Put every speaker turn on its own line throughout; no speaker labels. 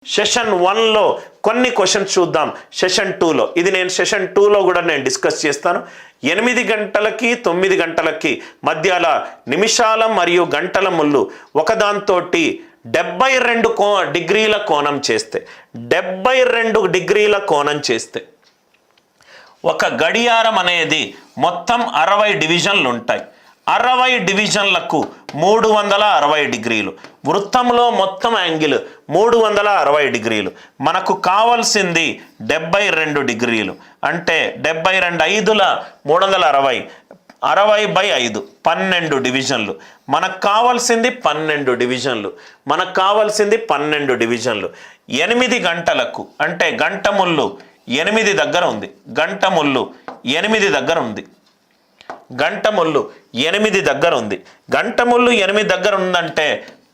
Session 1లో కొన్ని questions చూద్దాం. Session 2లో ఇది నేను సెషన్ 2లో కూడా నేను డిస్కస్ చేస్తాను. 8 గంటలకి 9 గంటలకి మధ్యాల నిమిషాల మరియు గంటల ముళ్ళు ఒకదాంతోటి 72 డిగ్రీల కోణం చేస్తే 72 డిగ్రీల కోణం చేస్తే ఒక గడియారం అనేది మొత్తం 60 డివిజన్లు ఉంటాయి. 60 డివిజన్లకు 360 డిగ్రీలు. వృత్తంలో మొత్తం యాంగిల్ 360 డిగ్రీలు. మనకు కావాల్సింది 72 డిగ్రీలు. అంటే 72 5ల 360 60/5 12 డివిజన్లు. మనకు కావాల్సింది 12 డివిజన్లు. మనకు కావాల్సింది 12 డివిజన్లు. 8 గంటలకు అంటే గంట ముళ్ళు 8 దగ్గర ఉంది. గంట ముళ్ళు 8 దగ్గర ఉంది. గంట ముళ్ళు 8 దగ్గర ఉంది. గంట ముళ్ళు 8 దగ్గర ఉందంటే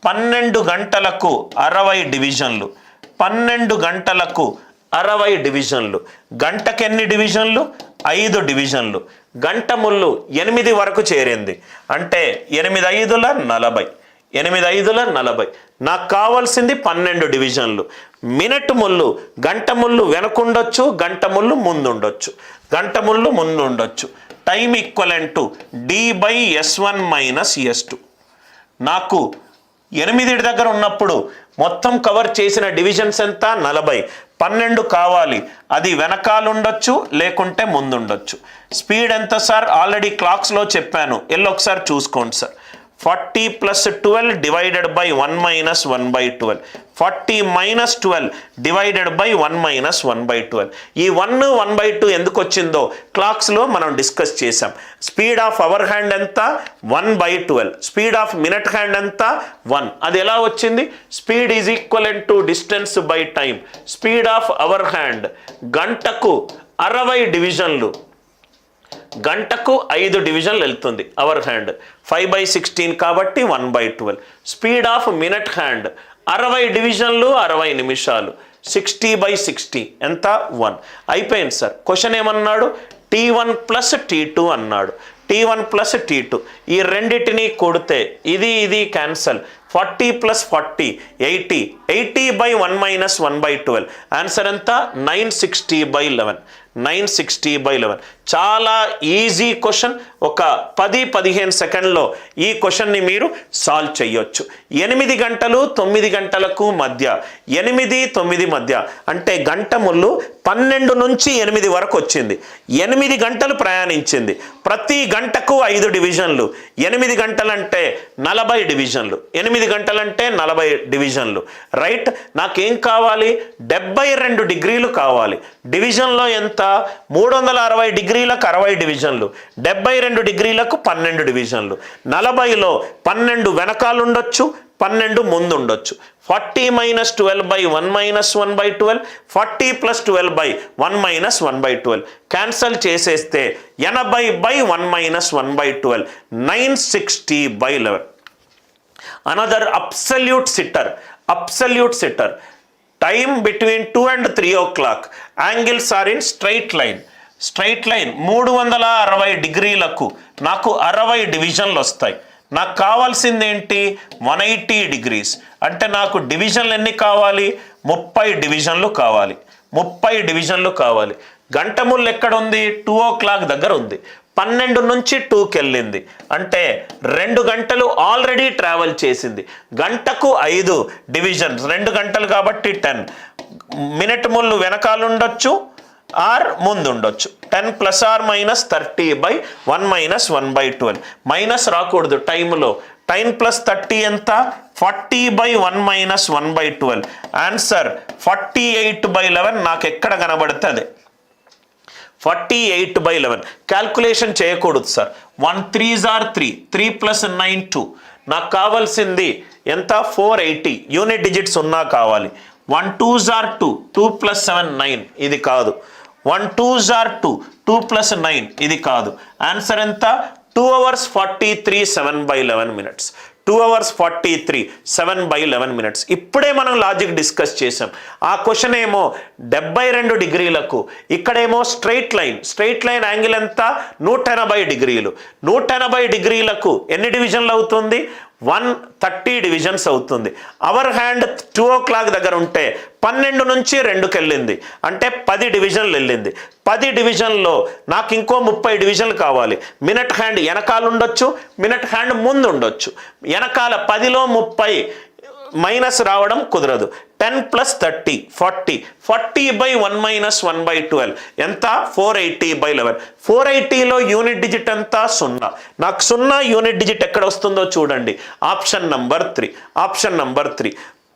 12 గంటలకు 60 డివిజన్లు. 12 గంటలకు 60 డివిజన్లు. గంటకి ఎన్ని డివిజన్లు? 5 డివిజన్లు. గంట ముళ్ళు 8 వరకు చేరింది అంటే 8 5ల 40. 8 5ల 40. నాకు కావాల్సింది 12 డివిజన్లు. మినిట్ ముళ్ళు గంట ముళ్ళు వెనకుండొచ్చు, గంట ముళ్ళు ముందుండొచ్చు. గంట ముళ్ళు ముందు ఉండొచ్చు. Time equivalent to D/S1 - S2. నాకు 8 దగ్గర ఉన్నప్పుడు మొత్తం కవర్ చేసిన డివిజన్స్ ఎంత? 40. 12 కావాలి. అది వెనకాల ఉండొచ్చు లేకుంటే ముందుండొచ్చు. స్పీడ్ ఎంత సార్? ఆల్రెడీ క్లాక్స్లో చెప్పాను. ఒకసారి చూసుకోండి sir. 40 + 12 divided by 1 - 1/12. 40 - 12 divided by 1 - 1/12. ఈ 1/2 ఎందుకు వచ్చిందో క్లాక్స్లో మనం డిస్కస్ చేసాం. స్పీడ్ ఆఫ్ అవర్ హ్యాండ్ ఎంత? 1/12. స్పీడ్ ఆఫ్ మినిట్ హ్యాండ్ ఎంత? 1. అది ఎలా వచ్చింది? Speed is equivalent to distance by time. Speed of our hand గంటకు 60 డివిజన్లు. గంటకు 5 డివిజన్లు వెళ్తుంది అవర్ హ్యాండ్. 5/16 కాబట్టి 1/12. స్పీడ్ ఆఫ్ మినిట్ హ్యాండ్ 60 డివిజన్లు 60 నిమిషాలు. 60/60 ఎంత? 1. అయిపోయింది సార్. క్వశ్చన్ ఏమన్నాడు? T1 + T2 అన్నాడు. T1 + T2 ఈ రెండింటిని కొడితే ఇది క్యాన్సల్. 40 + 40 80. 80/1 - 1/12. ఆన్సర్ ఎంత? 960/11. 960/11. చాలా ఈజీ క్వశ్చన్. ఒక 10-15 సెకండ్లో ఈ క్వశ్చన్ని మీరు సాల్వ్ చేయొచ్చు. 8 గంటలు 9 గంటలకు మధ్య 8 9 మధ్య అంటే గంట ముళ్ళు 12 నుంచి 8 వరకు వచ్చింది. 8 గంటలు ప్రయాణించింది. ప్రతి గంటకు 5 డివిజన్లు. 8 గంటలంటే 40 డివిజన్లు. 8 గంటలంటే 40 డివిజన్లు. రైట్. నాకేం కావాలి? 72 డిగ్రీలు కావాలి. డివిజన్లో ఎంత? 360 డిగ్రీలకు 60 డివిజన్లు. 72 డిగ్రీలకు 12 డివిజన్లు. 40లో 12 వెనకాల ఉండొచ్చు, 12 ముందు ఉండొచ్చు. 40 - 12/1 - 1/12. 40 + 12/1 - 1/12. క్యాన్సల్ చేసేస్తే 80/1 - 1/12. 960/11. Another absolute sitter. Absolute sitter. Time between 2 and 3 o'clock. Angles are in straight line. Straight line 360 డిగ్రీలకు నాకు 60 డివిజన్లు వస్తాయి. నాకు కావాల్సింది ఏంటి? 180 డిగ్రీస్. అంటే నాకు డివిజన్లు ఎన్ని కావాలి? 30 డివిజన్లు కావాలి. 30 డివిజన్లు కావాలి. గంట ముళ్ళు ఎక్కడ ఉంది? 2 o'clock దగ్గర ఉంది. 12 నుంచి 2కి వెళ్ళింది. అంటే 2 గంటలు ఆల్రెడీ ట్రావెల్ చేసింది. గంటకు 5 డివిజన్స్. 2 గంటలు కాబట్టి 10. మినిట్ ముళ్ళు వెనకాల ఉండొచ్చు ఆర్ ముందు ఉండొచ్చు. 10 ± 30/1 - 1/12. మైనస్ రాకూడదు టైంలో. 10 + 30 ఎంత? 40/1 - 1/12. ఆన్సర్ 48/11. నాకు ఎక్కడ కనబడుతుంది? 48/11. క్యాల్కులేషన్ చేయకూడదు సార్. 1 3s are 3. 3 + 9 2. నాకు కావాల్సింది ఎంత? 480. యూనిట్ డిజిట్స్ ఉన్నా కావాలి. 1 2s are 2. 2 + 7 9. ఇది కాదు. 1 2s are 2. 2 + 9. ఇది కాదు. ఆన్సర్ ఎంత? 2 hours 43 7/11 minutes. 2 hours 43 7/11 minutes. ఇప్పుడే మనం లాజిక్ డిస్కస్ చేసాం. ఆ క్వశ్చన్ ఏమో 72 డిగ్రీలకు, ఇక్కడేమో straight line. Straight line angle ఎంత? 180 డిగ్రీలు. 180 డిగ్రీలకు ఎన్ని డివిజన్లు అవుతుంది? 130 డివిజన్స్ అవుతుంది. అవర్ హ్యాండ్ 2 o'clock దగ్గర ఉంటే 12 నుంచి 2కి వెళ్ళింది, అంటే 10 డివిజన్లు వెళ్ళింది. 10 డివిజన్లో నాకు ఇంకో 30 డివిజన్లు కావాలి. మినిట్ హ్యాండ్ వెనకాల ఉండొచ్చు, మినిట్ హ్యాండ్ ముందు ఉండొచ్చు. వెనకాల 10లో 30 మైనస్ రావడం కుదరదు. 10 + 30 40, 40/1 - 1/12 ఎంత? 480/11. 480లో యూనిట్ డిజిట్ ఎంత? 0. నాకు 0 యూనిట్ డిజిట్ ఎక్కడ వస్తుందో చూడండి. Option number 3.